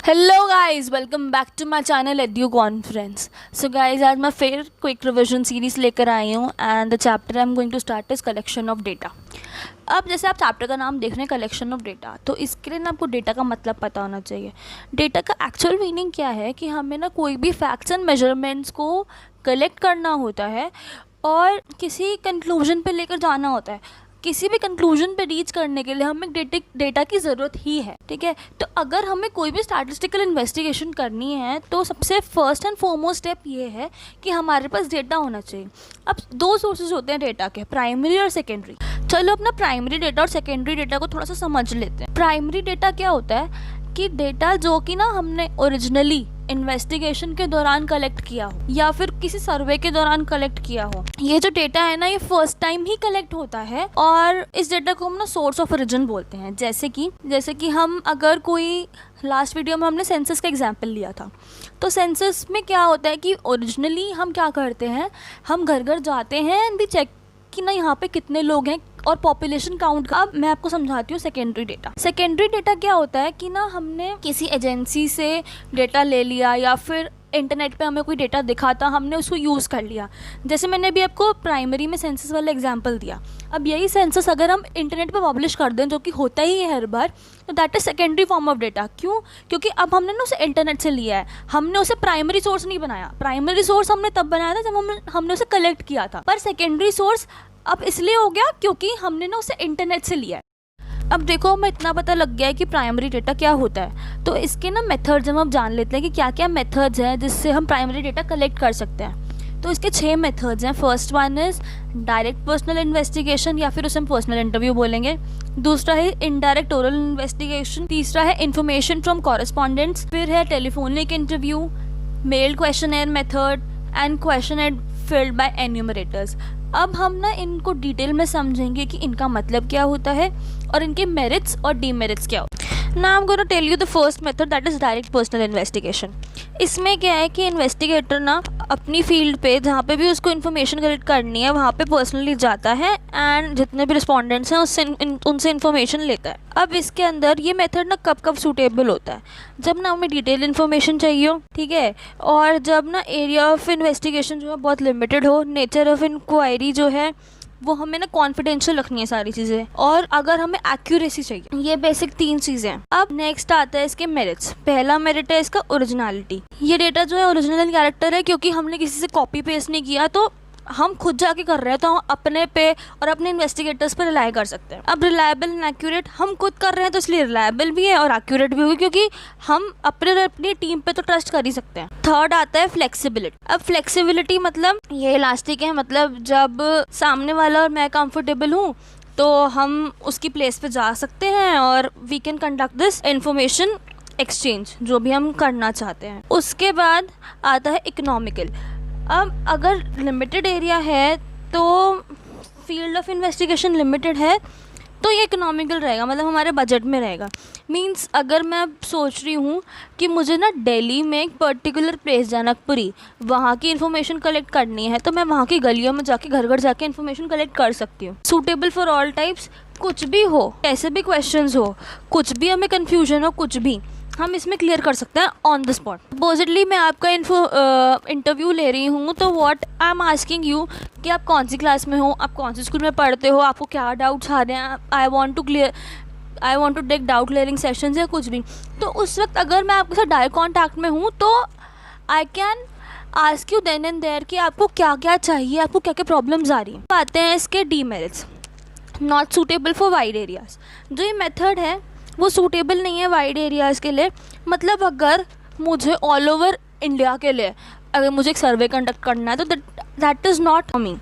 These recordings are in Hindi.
Hello guys, welcome back to my channel edu conference. So guys, आज मैं फिर क्विक रिविजन सीरीज लेकर आई हूँ and the chapter I am going to start is collection of data. अब जैसे आप चैप्टर का नाम देख रहे हैं कलेक्शन ऑफ डेटा, तो इसके लिए ना आपको डेटा का मतलब पता होना चाहिए। डेटा का एक्चुअल मीनिंग क्या है कि हमें ना कोई भी फैक्ट्स एंड मेजरमेंट्स को कलेक्ट करना होता है और किसी कंक्लूजन पे लेकर जाना होता है। किसी भी कंक्लूजन पे रीच करने के लिए हमें डेटा की ज़रूरत ही है, ठीक है। तो अगर हमें कोई भी स्टैटिस्टिकल इन्वेस्टिगेशन करनी है तो सबसे फर्स्ट एंड फॉरमोस्ट स्टेप ये है कि हमारे पास डेटा होना चाहिए। अब दो सोर्सेज होते हैं डेटा के, प्राइमरी और सेकेंडरी। चलो अपना प्राइमरी डेटा और सेकेंडरी डेटा को थोड़ा सा समझ लेते हैं। प्राइमरी डेटा क्या होता है कि डेटा जो कि ना हमने ओरिजिनली इन्वेस्टिगेशन के दौरान कलेक्ट किया हो या फिर किसी सर्वे के दौरान कलेक्ट किया हो। ये जो डेटा है ना, ये फर्स्ट टाइम ही कलेक्ट होता है और इस डेटा को हम ना सोर्स ऑफ ओरिजिन बोलते हैं। जैसे कि हम अगर कोई लास्ट वीडियो में हमने सेंसस का एग्जाम्पल लिया था, तो सेंसस में क्या होता है कि ओरिजिनली हम क्या करते हैं, हम घर घर जाते हैं एंड वी चेक कि ना यहाँ पे कितने लोग हैं और पॉपुलेशन काउंट का। अब मैं आपको समझाती हूँ सेकेंडरी डेटा। सेकेंडरी डेटा क्या होता है कि ना हमने किसी एजेंसी से डेटा ले लिया या फिर इंटरनेट पे हमें कोई डेटा दिखा था, हमने उसको यूज़ कर लिया। जैसे मैंने अभी आपको प्राइमरी में सेंसस वाला एग्जांपल दिया। अब यही सेंसस अगर हम इंटरनेट पे पब्लिश कर दें, जो कि होता ही है हर बार, तो that is secondary form of data. क्यों? क्योंकि अब हमने ना उसे इंटरनेट से लिया है, हमने उसे प्राइमरी सोर्स नहीं बनाया। प्राइमरी सोर्स हमने तब बनाया था जब हमने उसे कलेक्ट किया था, पर सेकेंडरी सोर्स अब इसलिए हो गया क्योंकि हमने ना उसे इंटरनेट से लिया है। अब देखो, हमें इतना पता लग गया है कि प्राइमरी डेटा क्या होता है, तो इसके ना मेथड्स हम अब जान लेते हैं कि क्या क्या मेथड्स हैं जिससे हम प्राइमरी डेटा कलेक्ट कर सकते हैं। तो इसके 6 मेथड्स हैं। First one is direct personal investigation या फिर उसे हम पर्सनल इंटरव्यू बोलेंगे। दूसरा है इनडायरेक्ट ओरल इन्वेस्टिगेशन। तीसरा है इन्फॉर्मेशन फ्रॉम कॉरेस्पॉन्डेंट्स। फिर है telephonic interview, mail questionnaire method and questionnaire filled by enumerators. अब हम ना इनको डिटेल में समझेंगे कि इनका मतलब क्या होता है और इनके मेरिट्स और डीमेरिट्स क्या होते हैं। Now I am going to tell you the first method, that is direct personal investigation. इसमें क्या है कि इन्वेस्टिगेटर ना अपनी फील्ड पे जहाँ पे भी उसको इन्फॉर्मेशन कलेक्ट करनी है वहाँ पे पर्सनली जाता है एंड जितने भी रिस्पोंडेंट्स हैं उनसे इन्फॉर्मेशन लेता है। अब इसके अंदर ये मेथड ना कब कब सूटेबल होता है, जब ना हमें डिटेल इन्फॉर्मेशन चाहिए हो, ठीक है, और जब ना एरिया ऑफ इन्वेस्टिगेशन जो है बहुत लिमिटेड हो, नेचर ऑफ इंक्वायरी जो है वो हमें ना कॉन्फिडेंशियल रखनी है सारी चीज़ें, और अगर हमें एक्यूरेसी चाहिए। ये बेसिक 3 चीज़ें हैं। अब नेक्स्ट आता है इसके मेरिट्स। पहला मेरिट है इसका ओरिजिनलिटी। ये डेटा जो है ओरिजिनल कैरेक्टर है क्योंकि हमने किसी से कॉपी पेस्ट नहीं किया, तो हम खुद जाके कर रहे हैं, तो हम अपने पे और अपने इन्वेस्टिगेटर्स पे रिलाई कर सकते हैं। अब रिलायबल एंड एक्यूरेट, हम खुद कर रहे हैं तो इसलिए रिलायबल भी है और एक्यूरेट भी होगी क्योंकि हम अपनी टीम पे तो ट्रस्ट कर ही सकते हैं। थर्ड आता है फ्लेक्सिबिलिटी। अब फ्लेक्सिबिलिटी मतलब ये इलास्टिक है, मतलब जब सामने वाला और मैं कंफर्टेबल हूँ तो हम उसकी प्लेस पे जा सकते हैं और we can conduct this information exchange, जो भी हम करना चाहते हैं। उसके बाद आता है इकोनॉमिकल। अब अगर लिमिटेड एरिया है तो फील्ड ऑफ इन्वेस्टिगेशन लिमिटेड है तो ये इकोनॉमिकल रहेगा, मतलब हमारे बजट में रहेगा। मींस अगर मैं सोच रही हूँ कि मुझे ना दिल्ली में एक पर्टिकुलर प्लेस जनकपुरी, वहाँ की इन्फॉर्मेशन कलेक्ट करनी है, तो मैं वहाँ की गलियों में जाके घर घर जाके इन्फॉर्मेशन कलेक्ट कर सकती हूँ। सूटेबल फॉर ऑल टाइप्स, कुछ भी हो, कैसे भी क्वेश्चंस हो, कुछ भी हमें कन्फ्यूजन हो, कुछ भी हम इसमें क्लियर कर सकते हैं ऑन द स्पॉट। सपोजिटली मैं आपका इंटरव्यू ले रही हूँ, तो what I am asking you कि आप कौन सी क्लास में हो, आप कौन सी स्कूल में पढ़ते हो, आपको क्या डाउट्स आ रहे हैं, I want to take doubt clearing sessions या कुछ भी। तो उस वक्त अगर मैं आपके साथ डायरेक्ट कॉन्टैक्ट में हूँ तो I can ask you then and there कि आपको क्या क्या चाहिए, आपको क्या क्या प्रॉब्लम्स आ रही हैं। आते हैं इसके demerits. Not suitable for wide areas. जो ये मेथड है वो सूटेबल नहीं है वाइड एरियाज़ के लिए। मतलब अगर मुझे ऑल ओवर इंडिया के लिए अगर मुझे एक सर्वे कंडक्ट करना है तो that is not for me.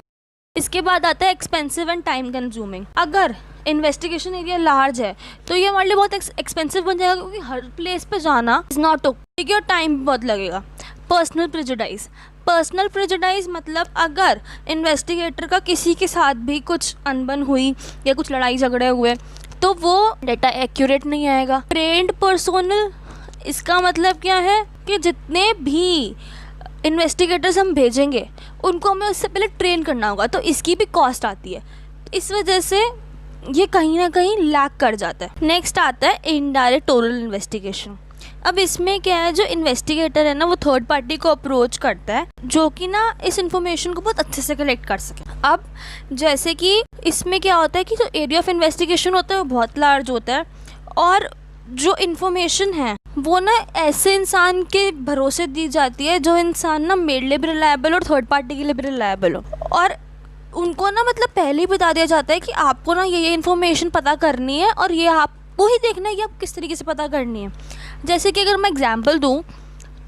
इसके बाद आता है एक्सपेंसिव एंड टाइम कंज्यूमिंग। अगर इन्वेस्टिगेशन एरिया लार्ज है तो ये हमारे लिए बहुत एक्सपेंसिव बन जाएगा क्योंकि हर प्लेस पे जाना इज़ नॉट ओके और टाइम भी बहुत लगेगा। पर्सनल प्रेजुडाइज मतलब अगर इन्वेस्टिगेटर का किसी के साथ भी कुछ अनबन हुई या कुछ लड़ाई झगड़े हुए तो वो डेटा एक्यूरेट नहीं आएगा। ट्रेंड पर्सोनल, इसका मतलब क्या है कि जितने भी इन्वेस्टिगेटर्स हम भेजेंगे उनको हमें उससे पहले ट्रेन करना होगा, तो इसकी भी कॉस्ट आती है। इस वजह से ये कहीं ना कहीं लैग कर जाता है। नेक्स्ट आता है इनडायरेक्ट ओरल इन्वेस्टिगेशन। अब इसमें क्या है, जो इन्वेस्टिगेटर है ना वो थर्ड पार्टी को अप्रोच करता है जो कि ना इस इन्फॉर्मेशन को बहुत अच्छे से कलेक्ट कर सके। अब जैसे कि इसमें क्या होता है कि जो एरिया ऑफ इन्वेस्टिगेशन होता है वो बहुत लार्ज होता है, और जो इन्फॉर्मेशन है वो ना ऐसे इंसान के भरोसे दी जाती है जो इंसान ना मेरे लिए भी रिलायबल और थर्ड पार्टी के लिए भी रिलायबल हो, और उनको ना मतलब पहले ही बता दिया जाता है कि आपको ना ये इन्फॉर्मेशन पता करनी है और ये आपको ही देखना है कि आप किस तरीके से पता करनी है। जैसे कि अगर मैं एग्जांपल दूं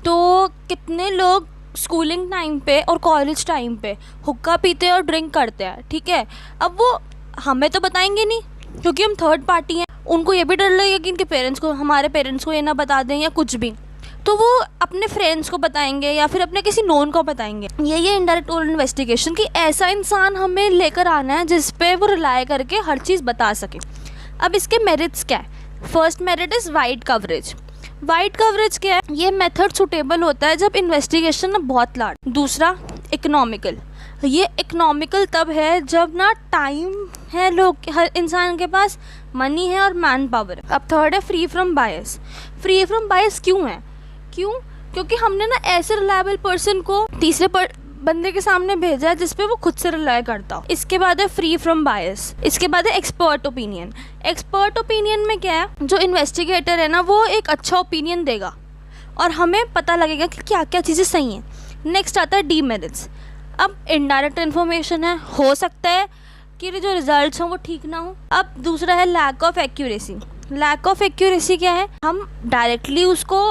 तो कितने लोग स्कूलिंग टाइम पे और कॉलेज टाइम पे हुक्का पीते हैं और ड्रिंक करते हैं, ठीक है। अब वो हमें तो बताएंगे नहीं क्योंकि हम थर्ड पार्टी हैं, उनको ये भी डर लगेगा कि इनके पेरेंट्स को, हमारे पेरेंट्स को ये ना बता दें या कुछ भी, तो वो अपने फ्रेंड्स को बताएंगे या फिर अपने किसी नोन को बताएंगे। ये इनडायरेक्ट ओरल इन्वेस्टिगेशन कि ऐसा इंसान हमें लेकर आना है जिस पे वो रिलाय करके हर चीज़ बता सके। अब इसके मेरिट्स क्या है? First merit is wide coverage. Wide coverage क्या है? ये मेथड सुटेबल होता है जब इन्वेस्टिगेशन ना बहुत लार्ज। दूसरा इकोनॉमिकल, ये इकोनॉमिकल तब है जब ना टाइम है, लोग हर इंसान के पास मनी है और मैन पावर है। अब थर्ड है free from bias. Free from bias क्यों है? क्योंकि हमने ना ऐसे रिलायबल पर्सन को तीसरे बंदे के सामने भेजा है जिस पे वो खुद से रिलाय करता हो। इसके बाद है फ्री फ्रॉम बायस। इसके बाद है एक्सपर्ट ओपिनियन। एक्सपर्ट ओपिनियन में क्या है, जो इन्वेस्टिगेटर है ना वो एक अच्छा ओपिनियन देगा और हमें पता लगेगा कि क्या क्या चीज़ें सही हैं। नेक्स्ट आता है डीमेरिट्स। अब इनडायरेक्ट इन्फॉर्मेशन है, हो सकता है कि जो रिजल्ट्स हों वो ठीक ना हो। अब दूसरा है lack of accuracy. Lack of accuracy क्या है, हम डायरेक्टली उसको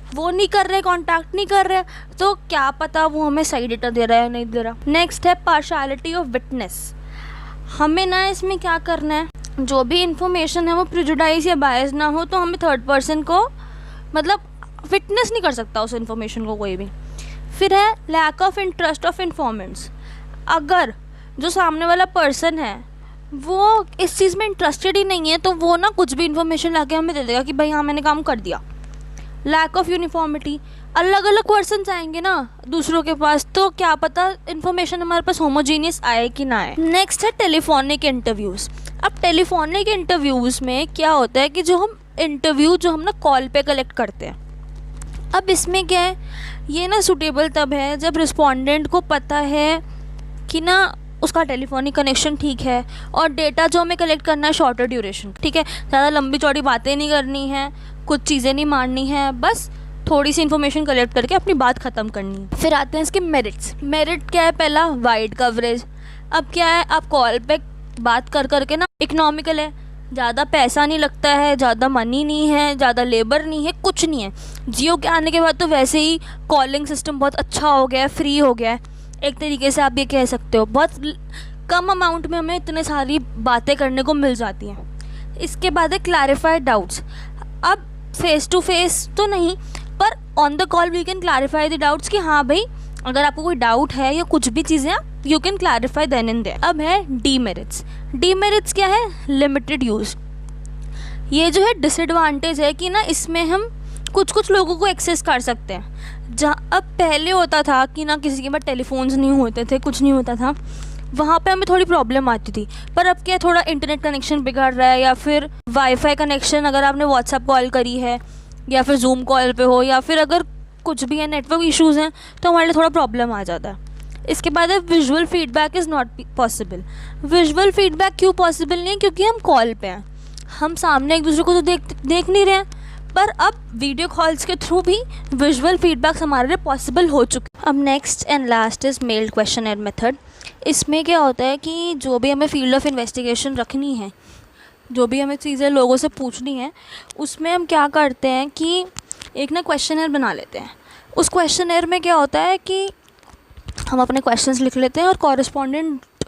वो नहीं कर रहे, कांटेक्ट नहीं कर रहे, तो क्या पता वो हमें सही डेटा दे रहा है या नहीं दे रहा। नेक्स्ट है पार्शियलिटी ऑफ विटनेस। हमें ना इसमें क्या करना है, जो भी इंफॉर्मेशन है वो प्रेजुडाइज या बायस ना हो, तो हमें थर्ड पर्सन को मतलब विटनेस नहीं कर सकता उस इंफॉर्मेशन को कोई भी। फिर है lack of interest of informants. अगर जो सामने वाला पर्सन है वो इस चीज़ में इंटरेस्टेड ही नहीं है तो वो ना कुछ भी इन्फॉर्मेशन ला के हमें दे देगा कि भाई हाँ मैंने काम कर दिया। लैक ऑफ यूनिफॉर्मिटी, अलग अलग पर्सन आएंगे ना दूसरों के पास, तो क्या पता इन्फॉर्मेशन हमारे पास होमोजीनियस आए कि ना आए। नेक्स्ट है टेलीफोनिक इंटरव्यूज़। अब टेलीफोनिक इंटरव्यूज़ में क्या होता है कि जो हम ना कॉल पे कलेक्ट करते हैं। अब इसमें क्या है, ये ना सूटेबल तब है जब रिस्पोंडेंट को पता है कि ना उसका टेलीफोनिक कनेक्शन ठीक है और डेटा जो हमें कलेक्ट करना है शॉर्टर ड्यूरेशन, ठीक है। ज़्यादा लंबी चौड़ी बातें नहीं करनी है, कुछ चीज़ें नहीं मारनी है, बस थोड़ी सी इन्फॉर्मेशन कलेक्ट करके अपनी बात ख़त्म करनी है। फिर आते हैं इसके मेरिट्स। मेरिट क्या है? पहला वाइड कवरेज। अब क्या है, आप कॉल पे बात कर करके ना इकोनॉमिकल है, ज़्यादा पैसा नहीं लगता है, ज़्यादा मनी नहीं है, ज़्यादा लेबर नहीं है, कुछ नहीं है। जियो के आने के बाद तो वैसे ही कॉलिंग सिस्टम बहुत अच्छा हो गया है, फ्री हो गया है, एक तरीके से आप ये कह सकते हो। बहुत कम अमाउंट में हमें इतने सारी बातें करने को मिल जाती हैं। इसके बाद है क्लैरिफाइड डाउट्स। अब फेस टू फेस तो नहीं, पर on the call we can clarify the doubts कि हाँ भाई अगर आपको कोई डाउट है या कुछ भी चीज़ें you can clarify then and there. अब है डीमेरिट्स। डीमेरिट्स क्या है? Limited use. ये जो है डिसएडवांटेज है कि ना इसमें हम कुछ लोगों को एक्सेस कर सकते हैं। जहाँ अब पहले होता था कि ना किसी के पास टेलीफोन्स नहीं होते थे, कुछ नहीं होता था, वहाँ पे हमें थोड़ी प्रॉब्लम आती थी। पर अब क्या, थोड़ा इंटरनेट कनेक्शन बिगड़ रहा है या फिर वाईफाई कनेक्शन, अगर आपने व्हाट्सएप कॉल करी है या फिर जूम कॉल पे हो या फिर अगर कुछ भी है नेटवर्क इश्यूज़ हैं तो हमारे लिए थोड़ा प्रॉब्लम आ जाता है। इसके बाद है visual feedback is not possible. Visual feedback क्यों पॉसिबल नहीं है? क्योंकि हम कॉल पे हैं, हम सामने एक दूसरे को तो देख नहीं रहे हैं, पर अब वीडियो कॉल्स के थ्रू भी विजुअल फीडबैक हमारे लिए पॉसिबल हो चुके। अब next and last is mailed questionnaire method. इसमें क्या होता है कि जो भी हमें फील्ड ऑफ इन्वेस्टिगेशन रखनी है, जो भी हमें चीज़ें लोगों से पूछनी है, उसमें हम क्या करते हैं कि एक ना क्वेश्चनर बना लेते हैं। उस क्वेश्चनर में क्या होता है कि हम अपने क्वेश्चंस लिख लेते हैं और कॉरेस्पॉन्डेंट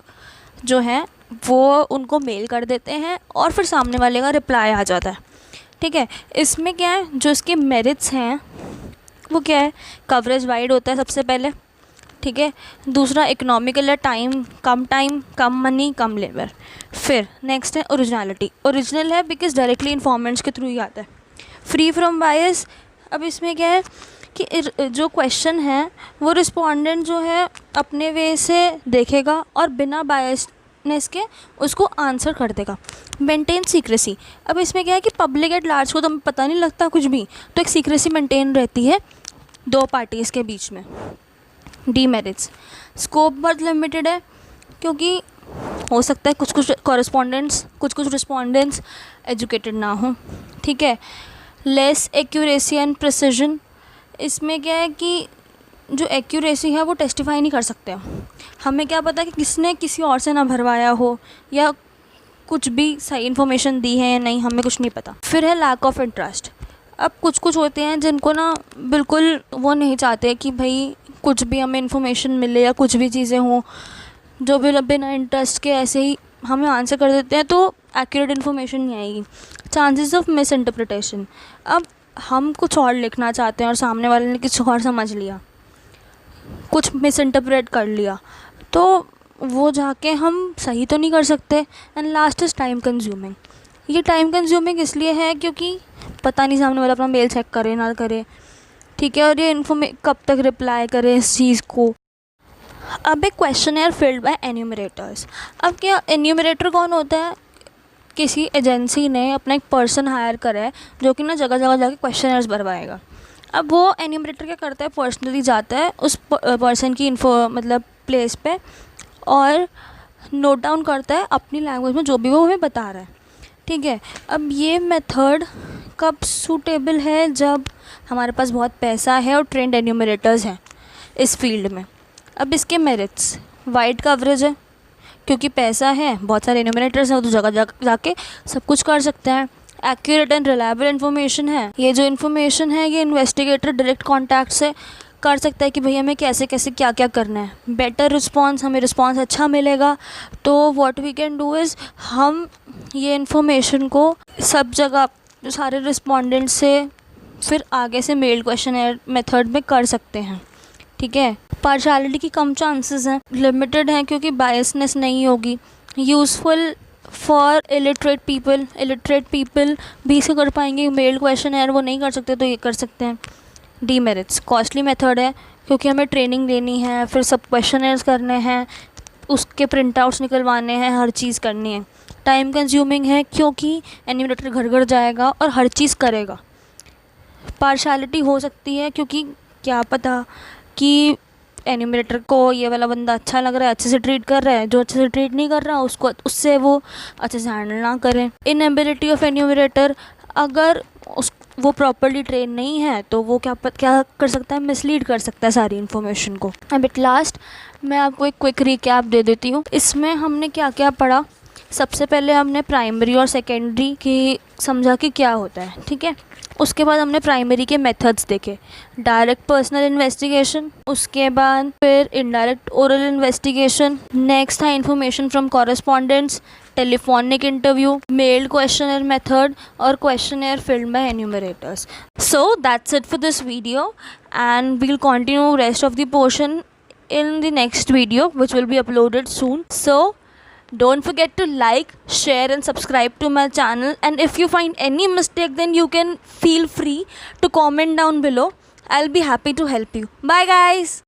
जो है वो उनको मेल कर देते हैं और फिर सामने वाले का रिप्लाई आ जाता है, ठीक है। इसमें क्या है, जो इसके मेरिट्स हैं वो क्या है? कवरेज वाइड होता है सबसे पहले, ठीक है। दूसरा इकोनॉमिकल है, टाइम कम मनी कम लेबर। फिर नेक्स्ट है ओरिजिनलिटी। ओरिजिनल है बिकॉज डायरेक्टली इन्फॉर्मेंट्स के थ्रू ही आता है। फ्री फ्रॉम बायस। अब इसमें क्या है कि जो क्वेश्चन है वो रिस्पोंडेंट जो है अपने वे से देखेगा और बिना बायस नेस के उसको आंसर कर देगा। मेंटेन सीक्रेसी, अब इसमें क्या है कि पब्लिक एट लार्ज को तो पता नहीं लगता कुछ भी, तो एक सीक्रेसी मेंटेन रहती है दो पार्टीज़ के बीच में। डीमेरिट्स, स्कोप बहुत लिमिटेड है क्योंकि हो सकता है कुछ रिस्पोंडेंट्स एजुकेटेड ना हो, ठीक है। लेस एक्यूरेसी एंड प्रिसिजन, इसमें क्या है कि जो एक्यूरेसी है वो टेस्टिफाई नहीं कर सकते। हमें क्या पता कि किसने किसी और से ना भरवाया हो या कुछ भी सही इन्फॉर्मेशन दी है या नहीं, हमें कुछ नहीं पता। फिर है लैक ऑफ इंटरेस्ट, अब कुछ होते हैं जिनको ना बिल्कुल वो नहीं चाहते कि भाई कुछ भी हमें इन्फॉर्मेशन मिले या कुछ भी चीज़ें हों, जो भी बिना इंटरेस्ट के ऐसे ही हमें आंसर कर देते हैं तो एक्यूरेट इन्फॉर्मेशन नहीं आएगी। चांसेस ऑफ मिस इंटरप्रिटेशन, अब हम कुछ और लिखना चाहते हैं और सामने वाले ने कुछ और समझ लिया, कुछ मिस इंटरप्रेट कर लिया, तो वो जाके हम सही तो नहीं कर सकते। And last is time consuming, ये टाइम कंज्यूमिंग इसलिए है क्योंकि पता नहीं सामने वाला अपना मेल चेक करे ना करे, ठीक है, और ये कब तक रिप्लाई करे इस चीज़ को। अब एक क्वेश्चनर फिल्ड बाय एन्यूमरेटर्स, अब क्या एन्यूमरेटर कौन होता है, किसी एजेंसी ने अपना एक पर्सन हायर करा है जो कि ना जगह जगह जाके क्वेश्चनर्स भरवाएगा। अब वो एन्यूमरेटर क्या करता है, पर्सनली जाता है उस पर्सन की मतलब प्लेस पे और नोट डाउन करता है अपनी लैंग्वेज में जो भी वो हमें बता रहा है, ठीक है। अब ये मेथड कब सूटेबल है, जब हमारे पास बहुत पैसा है और ट्रेंड एन्यूमरेटर्स हैं इस फील्ड में। अब इसके मेरिट्स, वाइड कवरेज है क्योंकि पैसा है, बहुत सारे एन्यूमरेटर्स हैं, तो जगह जाके सब कुछ कर सकते हैं। एक्यूरेट एंड रिलायबल इन्फॉर्मेशन है, ये जो इन्फॉर्मेशन है ये इन्वेस्टिगेटर डायरेक्ट कॉन्टैक्ट से कर सकता है कि भाई हमें कैसे कैसे क्या क्या करना है। बेटर रिस्पॉन्स, हमें रिस्पॉन्स अच्छा मिलेगा, तो what we can do is हम ये इन्फॉर्मेशन को सब जगह जो सारे रिस्पोंडेंट से फिर आगे से मेल क्वेश्चनर मेथड में कर सकते हैं, ठीक है। पार्शियलिटी की कम चांसेस हैं, लिमिटेड हैं क्योंकि बायसनेस नहीं होगी। यूज़फुल फॉर इलिटरेट पीपल भी इसे कर पाएंगे, मेल क्वेश्चनर वो नहीं कर सकते तो ये कर सकते हैं। डीमेरिट्स, कॉस्टली मेथड है क्योंकि हमें ट्रेनिंग लेनी है, फिर सब क्वेश्चनर्स करने हैं, उसके प्रिंट आउट्स निकलवाने हैं, हर चीज़ करनी है। टाइम कंज्यूमिंग है क्योंकि एन्यूमरेटर घर घर जाएगा और हर चीज़ करेगा। पार्शियलिटी हो सकती है क्योंकि क्या पता कि एन्यूमरेटर को ये वाला बंदा अच्छा लग रहा है, अच्छे से ट्रीट कर रहा है, जो अच्छे से ट्रीट नहीं कर रहा उसको उससे वो अच्छे से हैंडल ना करें। इनएबिलिटी ऑफ एन्यूमरेटर, अगर वो प्रॉपर्ली ट्रेन नहीं है तो वो क्या कर सकता है, मिसलीड कर सकता है सारी इन्फॉर्मेशन को। अब एट लास्ट मैं आपको एक क्विक रिकैप दे देती हूँ। इसमें हमने क्या क्या पढ़ा, सबसे पहले हमने प्राइमरी और सेकेंडरी की समझा कि क्या होता है, ठीक है। उसके बाद हमने प्राइमरी के मेथड्स देखे, डायरेक्ट पर्सनल इन्वेस्टिगेशन, उसके बाद फिर इनडायरेक्ट ओरल इन्वेस्टिगेशन, नेक्स्ट था information from correspondents, telephonic interview, mail questionnaire method और questionnaire filled by enumerators. So that's it for this video and we'll continue rest of the portion in the next video which will be uploaded soon. So don't forget to like, share and subscribe to my channel, and if you find any mistake then you can feel free to comment down below. I'll be happy to help you. Bye guys.